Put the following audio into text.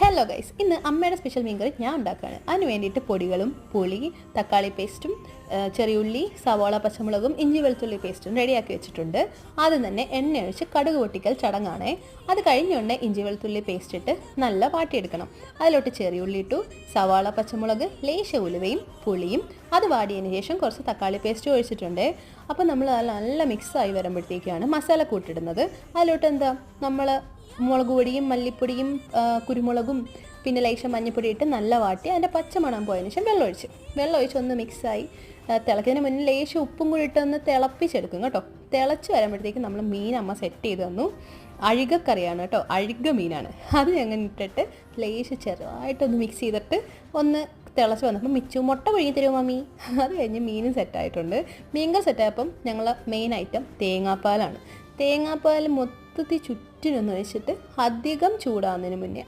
Hello guys, ഇന്ന് അമ്മയുടെ special മീൻ കറി ഞാൻ ഉണ്ടാക്കുകയാണ്. അതിന് വേണ്ടിയിട്ട് പൊടികളും പുളി, തക്കാളി പേസ്റ്റും, ചെറിയുള്ളി, സവാള, പച്ചമുളകും, ഇഞ്ചി വെളുത്തുള്ളി പേസ്റ്റും റെഡിയാക്കി വെച്ചിട്ടുണ്ട്. ആദ്യം തന്നെ എണ്ണ ഒഴിച്ച് കടുക് പൊട്ടിക്കൽ ചടങ്ങാണേ. അത് കഴിഞ്ഞുകൊണ്ട് ഇഞ്ചി വെളുത്തുള്ളി പേസ്റ്റ് ഇട്ട് നല്ല വാട്ടിയെടുക്കണം. അതിലോട്ട് ചെറിയുള്ളി ഇട്ടു, സവാള, പച്ചമുളക്, ലേശ ഉലുവയും പുളിയും. അത് വാടിയതിന് ശേഷം കുറച്ച് തക്കാളി പേസ്റ്റ് ഒഴിച്ചിട്ടുണ്ട്. അപ്പോൾ നമ്മൾ നല്ല മിക്സായി വരുമ്പോഴത്തേക്കാണ് മസാല കൂട്ടിടുന്നത്. അതിലോട്ട് നമ്മൾ മുളക് പൊടിയും മല്ലിപ്പൊടിയും കുരുമുളകും പിന്നെ ലേശം മഞ്ഞൾപ്പൊടി ഇട്ട് നല്ല വാട്ടി അതിൻ്റെ പച്ചമണം പോയതിന് ശേഷം വെള്ളം ഒഴിച്ച് ഒന്ന് മിക്സായി തിളയ്ക്കുന്നതിന് മുന്നേ ലേശം ഉപ്പും കൂടി ഇട്ടൊന്ന് തിളപ്പിച്ചെടുക്കും കേട്ടോ. തിളച്ച് വരുമ്പോഴത്തേക്ക് നമ്മൾ മീൻ അമ്മ സെറ്റ് ചെയ്ത് തന്നു. അഴുകക്കറിയാണ് കേട്ടോ, അഴുക മീനാണ്. അത് ഞങ്ങൾ ഇട്ടിട്ട് ലേശം ചെറുതായിട്ടൊന്ന് മിക്സ് ചെയ്തിട്ട് ഒന്ന് തിളച്ച് വന്നപ്പോൾ മിച്ചു മുട്ട പുഴുങ്ങി തരുമോ മമ്മി. അത് കഴിഞ്ഞ് മീനും സെറ്റായിട്ടുണ്ട്. മീൻകറി സെറ്റായപ്പം ഞങ്ങൾ മെയിൻ ഐറ്റം തേങ്ങാപ്പാലാണ്. തേങ്ങാപ്പാൽ മൊത്തത്തിൽ ചുറ്റിനൊന്ന് വെച്ചിട്ട് അധികം ചൂടാവുന്നതിന് മുന്നേ